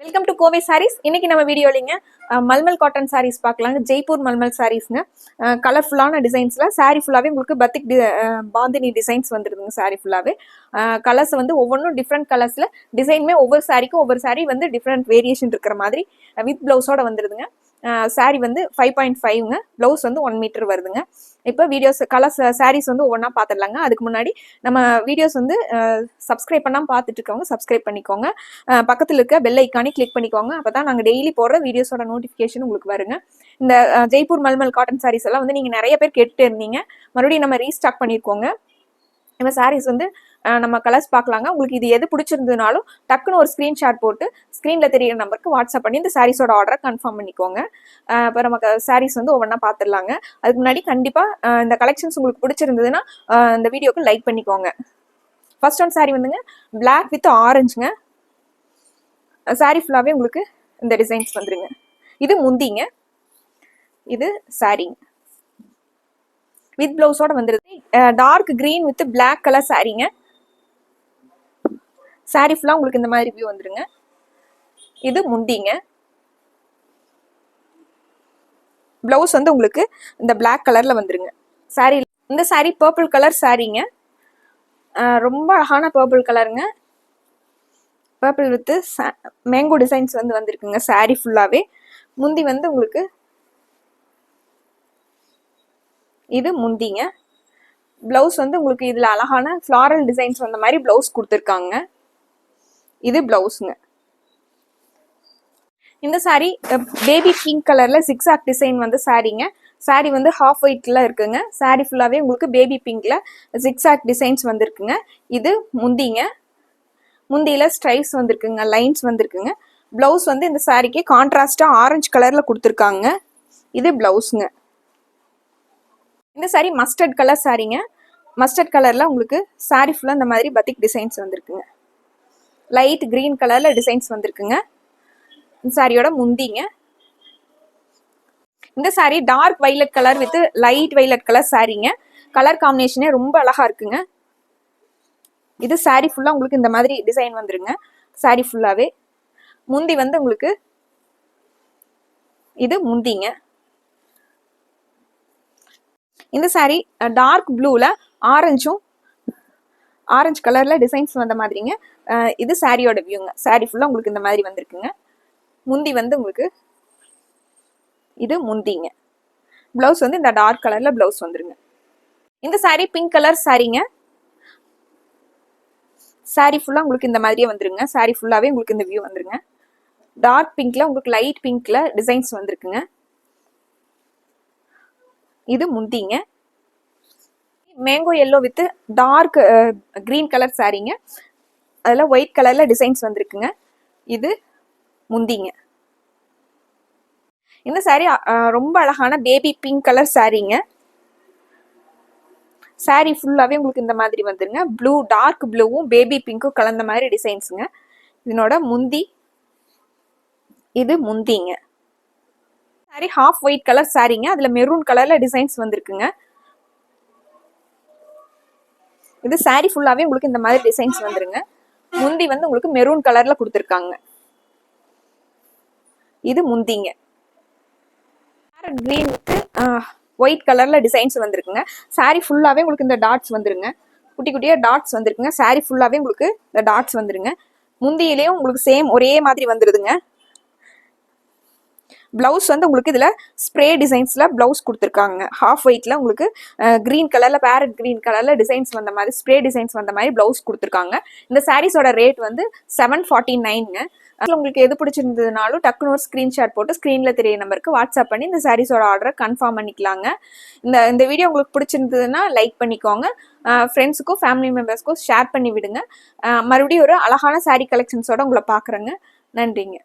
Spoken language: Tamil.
Welcome to Kovai saris. இன்னைக்கு நம்ம வீடியோலிங்க மல்மல் காட்டன் சாரீஸ் பார்க்கலாங்க. ஜெய்ப்பூர் மல்மல் சாரீஸ்ங்க. கலர்ஃபுல்லான டிசைன்ஸ்ல சாரீ ஃபுல்லாவே உங்களுக்கு பத்திக் பாந்தினி டிசைன்ஸ் வந்துருதுங்க. சாரீ ஃபுல்லாவே கலர்ஸ் வந்து ஒவ்வொன்றும் டிஃப்ரெண்ட் கலர்ஸ்ல டிசைனுமே ஒவ்வொரு சாரீக்கும் ஒவ்வொரு சாரீ வந்து டிஃப்ரெண்ட் வேரியேஷன் இருக்கிற மாதிரி வித் பிளவுஸோட வந்துருதுங்க. சாரீ வந்து 5.5ங்க, பிளவுஸ் வந்து 1 மீட்டர் வருதுங்க. இப்போ வீடியோஸ் கலர்ஸ் சாரீஸ் வந்து ஒவ்வொன்றா பார்த்துடலாங்க. அதுக்கு முன்னாடி நம்ம வீடியோஸ் வந்து சப்ஸ்கிரைப் பண்ணாமல் பார்த்துட்டு இருக்கவங்க சப்ஸ்கிரைப் பண்ணிக்கோங்க. பக்கத்தில் இருக்க பெல் ஐக்கானே கிளிக் பண்ணிக்கோங்க. அப்போ தான் நாங்கள் டெய்லி போடுற வீடியோஸோட நோட்டிஃபிகேஷன் உங்களுக்கு வருங்க. இந்த ஜெய்ப்பூர் மல்மல் காட்டன் சாரீஸ் எல்லாம் வந்து நீங்கள் நிறைய பேர் கேட்டுட்டு இருந்தீங்க. மறுபடியும் நம்ம ரீஸ்டாக் பண்ணியிருக்கோங்க. இந்த சாரீஸ் வந்து நம்ம கலர்ஸ் பார்க்கலாங்க. உங்களுக்கு இது எது பிடிச்சிருந்ததுனாலும் டக்குன்னு ஒரு ஸ்க்ரீன்ஷாட் போட்டு ஸ்க்ரீனில் தெரியிற நம்பருக்கு வாட்ஸ்அப் பண்ணி இந்த சாரீஸோட ஆர்டரை கன்ஃபார்ம் பண்ணிக்கோங்க. இப்போ நமக்கு சாரீஸ் வந்து ஒவ்வொன்றா பார்த்துடலாங்க. அதுக்கு முன்னாடி கண்டிப்பாக இந்த கலெக்ஷன்ஸ் உங்களுக்கு பிடிச்சிருந்ததுன்னா இந்த வீடியோக்கு லைக் பண்ணிக்கோங்க. ஃபர்ஸ்ட் ஒன் சாரீ வந்துங்க பிளாக் வித் ஆரஞ்சுங்க. சாரீ ஃபுல்லாகவே உங்களுக்கு இந்த டிசைன்ஸ் வந்துருங்க. இது முந்திங்க, இது சாரீங்க வித் பிளவுஸோட வந்துருது. Dark green with black colour சாரீங்க. சாரீ ஃபுல்லா உங்களுக்கு இந்த மாதிரி வியூ வந்துருங்க. இது முந்திங்க. பிளவுஸ் வந்து உங்களுக்கு இந்த பிளாக் கலர்ல வந்துருங்க. சாரீ இந்த சாரீ பர்பிள் கலர் சாரீங்க. ரொம்ப அழகான பர்பிள் கலருங்க. பர்பிள் வித் மேங்கோ டிசைன்ஸ் வந்து வந்திருக்குங்க. சாரீ ஃபுல்லாவே முந்தி வந்து உங்களுக்கு இது முந்திங்க. பிளவுஸ் வந்து உங்களுக்கு இதுல அழகான ஃப்ளாரல் டிசைன்ஸ் வந்த மாதிரி பிளவுஸ் கொடுத்துருக்காங்க. இது பிளவுஸ்ங்க. இந்த சாரீ பேபி பிங்க் கலர்ல சிக்ஸாக் டிசைன் வந்து சாரீங்க. சாரீ வந்து ஹாஃப் ஒயிட்ல இருக்குங்க. சாரீ ஃபுல்லாவே உங்களுக்கு பேபி பிங்க்ல சிக்ஸாக் டிசைன்ஸ் வந்திருக்குங்க. இது முந்திங்க. முந்தியில ஸ்ட்ரைப்ஸ் வந்திருக்குங்க, லைன்ஸ் வந்திருக்குங்க. பிளவுஸ் வந்து இந்த சாரீக்கு கான்ட்ராஸ்டா ஆரஞ்சு கலர்ல கொடுத்துருக்காங்க. இது பிளவுஸ்ங்க. இந்த சாரீ மஸ்டர்ட் கலர் சாரீங்க. மஸ்டர்ட் கலர்ல உங்களுக்கு சாரீ ஃபுல்லா இந்த மாதிரி பத்திக் டிசைன்ஸ் வந்திருக்குங்க. லைட் கிரீன் கலர்ல டிசைன்ஸ் வந்திருக்குங்க. இந்த சாரியோட முந்திங்க. இந்த sari dark violet colour with light violet colour சாரீங்க. கலர் காம்பினேஷனே ரொம்ப அழகா இருக்குங்க. இது சாரீ ஃபுல்லா உங்களுக்கு இந்த மாதிரி டிசைன் வந்துருங்க. சாரீ ஃபுல்லாவே முந்தி வந்து உங்களுக்கு இது முந்திங்க. இந்த சாரீ டார்க் ப்ளூல ஆரஞ்சு கலர்ல டிசைன்ஸ் வந்த மாதிரிங்க. இது சாரியோட வியூங்க. சாரீ ஃபுல்லா உங்களுக்கு இந்த மாதிரி வந்திருக்குங்க. முந்தி வந்து உங்களுக்கு இது முந்திங்க. பிளவுஸ் வந்து இந்த டார்க் கலர்ல பிளவுஸ் வந்துருங்க. இந்த சாரீ பிங்க் கலர் சாரீங்க. சாரீ ஃபுல்லா உங்களுக்கு இந்த மாதிரியே வந்துருங்க. சாரீ ஃபுல்லாவே உங்களுக்கு இந்த வியூ வந்துருங்க. டார்க் பிங்க்ல உங்களுக்கு லைட் பிங்க்ல டிசைன்ஸ் வந்திருக்குங்க. இது முந்திங்க. Mango yellow with dark green colour சாரீங்க. அதுல ஒயிட் கலர்ல டிசைன்ஸ் வந்திருக்குங்க. இது முந்திங்க. இந்த சாரீ ரொம்ப அழகான பேபி பிங்க் கலர் சாரீங்க. சாரீ ஃபுல்லாவே உங்களுக்கு இந்த மாதிரி வந்துருங்க. ப்ளூ, டார்க் ப்ளூவும் பேபி பிங்க்கும் கலந்த மாதிரி டிசைன்ஸுங்க. இதனோட முந்தி இது முந்திங்க. சாரீ ஹாஃப் ஒயிட் கலர் சாரீங்க. அதுல மெரூன் கலர்ல டிசைன்ஸ் வந்திருக்குங்க. இது சாரீ ஃபுல்லாவே உங்களுக்கு இந்த மாதிரி டிசைன்ஸ் வந்துருங்க. முந்தி வந்து உங்களுக்கு மெரூன் கலர்ல கொடுத்துருக்காங்க. இது முந்திங்க. கிரீன் வித் ஒயிட் கலர்ல டிசைன்ஸ் வந்திருக்குங்க. சாரீ ஃபுல்லாவே உங்களுக்கு இந்த டாட்ஸ் வந்துருங்க. குட்டி குட்டியா டாட்ஸ் வந்திருக்குங்க. சாரீ ஃபுல்லாவே உங்களுக்கு இந்த டாட்ஸ் வந்துருங்க. முந்தியிலையும் உங்களுக்கு சேம் ஒரே மாதிரி வந்துருதுங்க. பிளவுஸ் வந்து உங்களுக்கு இதுல ஸ்ப்ரே டிசைன்ஸ்ல பிளவுஸ் கொடுத்துருக்காங்க. ஹாஃப் ஒயிட்ல உங்களுக்கு கிரீன் கலர்ல பேரட் கிரீன் கலர்ல டிசைன்ஸ் வந்த மாதிரி ஸ்ப்ரே டிசைன்ஸ் வந்த மாதிரி பிளவுஸ் கொடுத்துருக்காங்க. இந்த சாரீஸோட ரேட் வந்து 749ங்க. உங்களுக்கு எது பிடிச்சிருந்ததுனாலும் டக்குனு ஒரு ஸ்கிரீன்ஷாட் போட்டு ஸ்கிரீன்ல தெரிய நம்பருக்கு வாட்ஸ்அப் பண்ணி இந்த சாரீஸோட ஆர்டரை கன்ஃபார்ம் பண்ணிக்கலாங்க. இந்த வீடியோ உங்களுக்கு பிடிச்சிருந்ததுன்னா லைக் பண்ணிக்கோங்க. ஃப்ரெண்ட்ஸுக்கும் ஃபேமிலி மெம்பர்ஸ்க்கும் ஷேர் பண்ணி விடுங்க. மறுபடியும் ஒரு அழகான சாரீ கலெக்ஷன்ஸோட உங்களை பார்க்குறேங்க. நன்றிங்க.